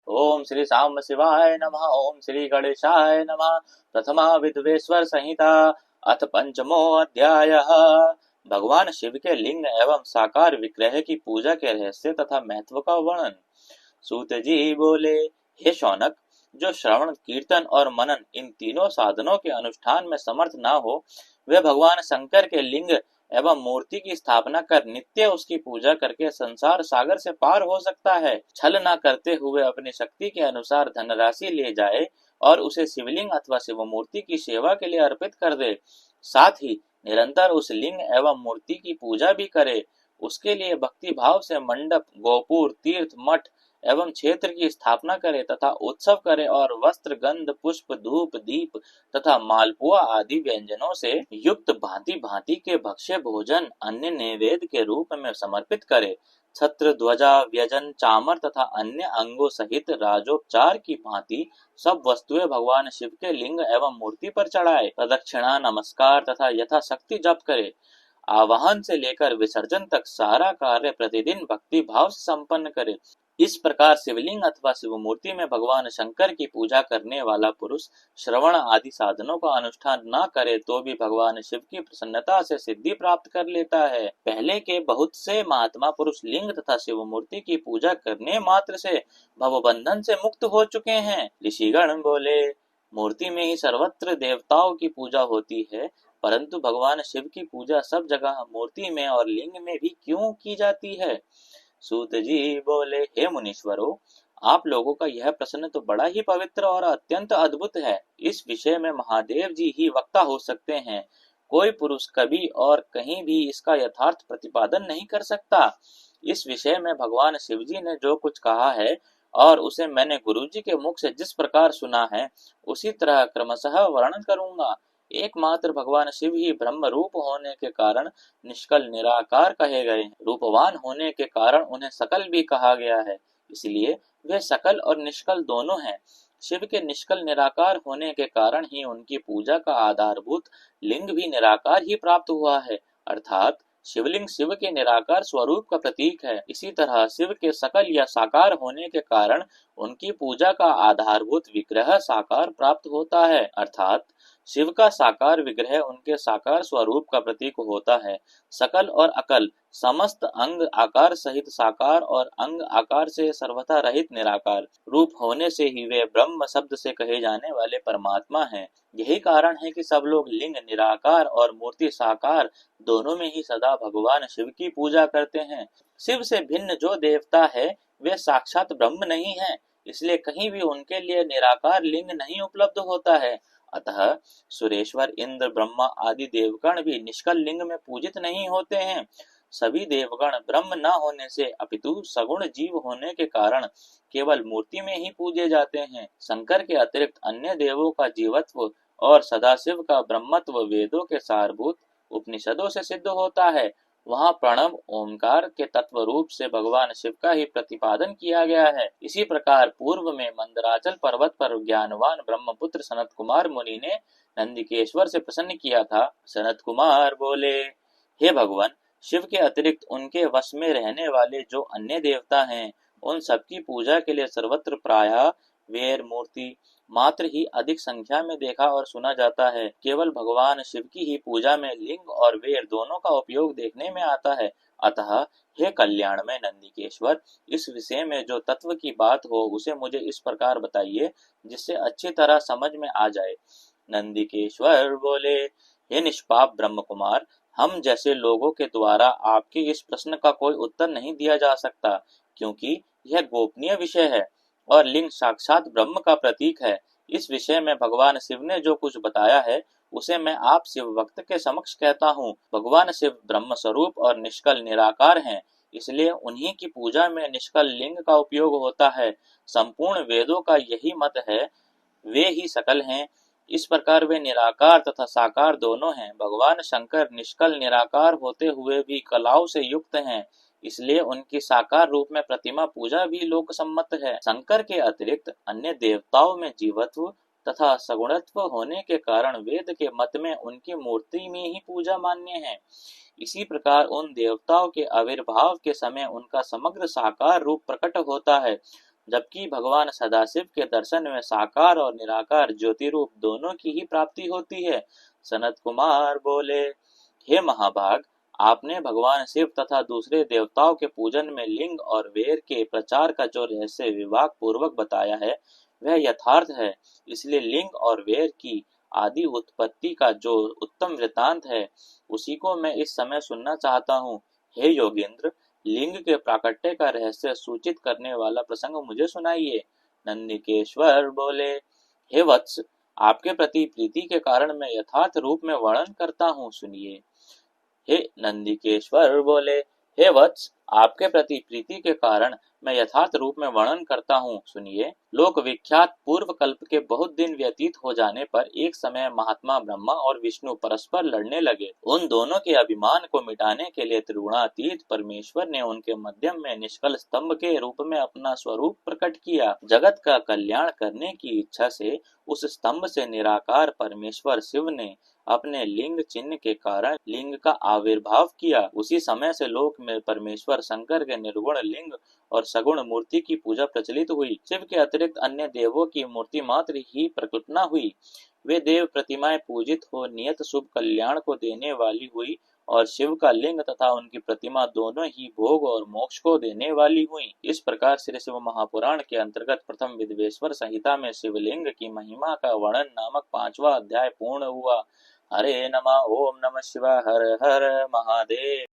ओम श्री सांब शिवाय नमः। ओम श्री गणेशाय नमः। प्रथमा विद्वेश्वर संहिता अथ पंचमो अध्यायः। भगवान शिव के लिंग एवं साकार विग्रह की पूजा के रहस्य तथा महत्व का वर्णन। सूत जी बोले, हे शौनक, जो श्रवण कीर्तन और मनन इन तीनों साधनों के अनुष्ठान में समर्थ न हो, वे भगवान शंकर के लिंग एवं मूर्ति की स्थापना कर नित्य उसकी पूजा करके संसार सागर से पार हो सकता है। छल न करते हुए अपनी शक्ति के अनुसार धनराशि ले जाए और उसे शिवलिंग अथवा शिव मूर्ति की सेवा के लिए अर्पित कर दे। साथ ही निरंतर उस लिंग एवं मूर्ति की पूजा भी करे। उसके लिए भक्ति भाव से मंडप, गोपुर, तीर्थ, मठ एवं क्षेत्र की स्थापना करे तथा उत्सव करे और वस्त्र, गंध, पुष्प, धूप, दीप तथा मालपुआ आदि व्यंजनों से युक्त भांति भांति के भक्ष्य भोजन अन्य नैवेद्य के रूप में समर्पित करे। छत्र, ध्वजा, व्यजन, चामर तथा अन्य अंगों सहित राजोपचार की भांति सब वस्तुएं भगवान शिव के लिंग एवं मूर्ति पर चढ़ाए। प्रदक्षिणा, नमस्कार तथा यथाशक्ति जप करे। आवाहन से लेकर विसर्जन तक सारा कार्य प्रतिदिन भक्ति भाव से संपन्न करे। इस प्रकार शिवलिंग अथवा शिव मूर्ति में भगवान शंकर की पूजा करने वाला पुरुष श्रवण आदि साधनों का अनुष्ठान न करे तो भी भगवान शिव की प्रसन्नता से सिद्धि प्राप्त कर लेता है। पहले के बहुत से महात्मा पुरुष लिंग तथा शिव मूर्ति की पूजा करने मात्र से भवबंधन से मुक्त हो चुके हैं। ऋषिगण बोले, मूर्ति में ही सर्वत्र देवताओं की पूजा होती है, परंतु भगवान शिव की पूजा सब जगह मूर्ति में और लिंग में भी क्यों की जाती है? सूत जी बोले, हे मुनीश्वरों, आप लोगों का यह प्रश्न तो बड़ा ही पवित्र और अत्यंत अद्भुत है। इस विषय में महादेव जी ही वक्ता हो सकते हैं। कोई पुरुष कभी और कहीं भी इसका यथार्थ प्रतिपादन नहीं कर सकता। इस विषय में भगवान शिव जी ने जो कुछ कहा है और उसे मैंने गुरुजी के मुख से जिस प्रकार सुना है, उसी तरह क्रमशः वर्णन करूंगा। एकमात्र भगवान शिव ही ब्रह्म रूप होने के कारण निष्कल निराकार कहे गए हैं। रूपवान होने के कारण उन्हें सकल भी कहा गया है, इसलिए वे सकल और निष्कल दोनों हैं। शिव के निष्कल निराकार होने के कारण ही उनकी पूजा का आधारभूत लिंग भी निराकार ही प्राप्त हुआ है, अर्थात शिवलिंग शिव के निराकार स्वरूप का प्रतीक है। इसी तरह शिव के सकल या साकार होने के कारण उनकी पूजा का आधारभूत विग्रह साकार प्राप्त होता है, अर्थात शिव का साकार विग्रह उनके साकार स्वरूप का प्रतीक होता है। सकल और अकल समस्त अंग आकार सहित साकार और अंग आकार से सर्वथा रहित निराकार रूप होने से ही वे ब्रह्म शब्द से कहे जाने वाले परमात्मा हैं। यही कारण है कि सब लोग लिंग निराकार और मूर्ति साकार दोनों में ही सदा भगवान शिव की पूजा करते हैं। शिव से भिन्न जो देवता है वे साक्षात ब्रह्म नहीं है, इसलिए कहीं भी उनके लिए निराकार लिंग नहीं उपलब्ध होता है। अतः सुरेश्वर, इंद्र, ब्रह्मा आदि देवगण भी निष्कल लिंग में पूजित नहीं होते हैं। सभी देवगण ब्रह्म न होने से अपितु सगुण जीव होने के कारण केवल मूर्ति में ही पूजे जाते हैं। शंकर के अतिरिक्त अन्य देवों का जीवत्व और सदाशिव का ब्रह्मत्व वेदों के सारभूत उपनिषदों से सिद्ध होता है। वहाँ प्रणव ओंकार के तत्व रूप से भगवान शिव का ही प्रतिपादन किया गया है। इसी प्रकार पूर्व में मंदराचल पर्वत पर ज्ञानवान ब्रह्मपुत्र सनत कुमार मुनि ने नंदिकेश्वर से प्रसन्न किया था। सनत कुमार बोले, हे भगवान, शिव के अतिरिक्त उनके वश में रहने वाले जो अन्य देवता हैं, उन सबकी पूजा के लिए सर्वत्र प्रायः वेर मूर्ति मात्र ही अधिक संख्या में देखा और सुना जाता है। केवल भगवान शिव की ही पूजा में लिंग और वेर दोनों का उपयोग देखने में आता है। अतः हे कल्याण में नंदिकेश्वर, इस विषय में जो तत्व की बात हो उसे मुझे इस प्रकार बताइए जिससे अच्छी तरह समझ में आ जाए। नंदिकेश्वर बोले, हे निष्पाप ब्रह्म कुमार, हम जैसे लोगों के द्वारा आपके इस प्रश्न का कोई उत्तर नहीं दिया जा सकता, क्योंकि यह गोपनीय विषय है और लिंग साक्षात ब्रह्म का प्रतीक है। इस विषय में भगवान शिव ने जो कुछ बताया है उसे मैं आप शिव भक्त के समक्ष कहता हूँ। भगवान शिव ब्रह्म स्वरूप और निष्कल निराकार हैं, इसलिए उन्हीं की पूजा में निष्कल लिंग का उपयोग होता है। संपूर्ण वेदों का यही मत है, वे ही सकल हैं। इस प्रकार वे निराकार तथा साकार दोनों हैं। भगवान शंकर निष्कल निराकार होते हुए भी कलाओं से युक्त हैं, इसलिए उनकी साकार रूप में प्रतिमा पूजा भी लोक सम्मत है। शंकर के अतिरिक्त अन्य देवताओं में जीवत्व तथा सगुणत्व होने के कारण वेद के मत में उनकी मूर्ति में ही पूजा मान्य है। इसी प्रकार उन देवताओं के आविर्भाव के समय उनका समग्र साकार रूप प्रकट होता है। जबकि भगवान सदाशिव के दर्शन में साकार और निराकार ज्योति रूप दोनों की ही प्राप्ति होती है। सनत कुमार बोले, हे महाभाग, आपने भगवान शिव तथा दूसरे देवताओं के पूजन में लिंग और वेर के प्रचार का जो रहस्य विभाग पूर्वक बताया है वह यथार्थ है। इसलिए लिंग और वेर की आदि उत्पत्ति का जो उत्तम वृतांत है उसी को मैं इस समय सुनना चाहता हूँ। हे योगेंद्र, लिंग के प्राकट्य का रहस्य सूचित करने वाला प्रसंग मुझे सुनाइए। नंदिकेश्वर बोले, हे वत्स, आपके प्रति प्रीति के कारण मैं यथार्थ रूप में वर्णन करता हूँ, सुनिए। हे नंदिकेश्वर बोले, हे वत्स, आपके प्रति प्रीति के कारण मैं यथार्थ रूप में वर्णन करता हूँ, सुनिए। लोक विख्यात पूर्व कल्प के बहुत दिन व्यतीत हो जाने पर एक समय महात्मा ब्रह्मा और विष्णु परस्पर लड़ने लगे। उन दोनों के अभिमान को मिटाने के लिए त्रिगुणातीत परमेश्वर ने उनके मध्यम में निष्कल स्तंभ के रूप में अपना स्वरूप प्रकट किया। जगत का कल्याण करने की इच्छा से उस स्तंभ से निराकार परमेश्वर शिव ने अपने लिंग चिन्ह के कारण लिंग का आविर्भाव किया। उसी समय से लोक में परमेश्वर शंकर के निर्गुण लिंग और सगुण मूर्ति की पूजा प्रचलित हुई। शिव के अतिरिक्त अन्य देवों की मूर्ति मात्र ही प्रकल्पना हुई। वे देव प्रतिमाएं पूजित हो नियत शुभ कल्याण को देने वाली हुई और शिव का लिंग तथा उनकी प्रतिमा दोनों ही भोग और मोक्ष को देने वाली हुई। इस प्रकार श्री शिव महापुराण के अंतर्गत प्रथम विद्वेश्वर संहिता में शिवलिंग की महिमा का वर्णन नामक 5वां अध्याय पूर्ण हुआ। हरे नमः। ओम नमः शिवाय। हर हर महादेव।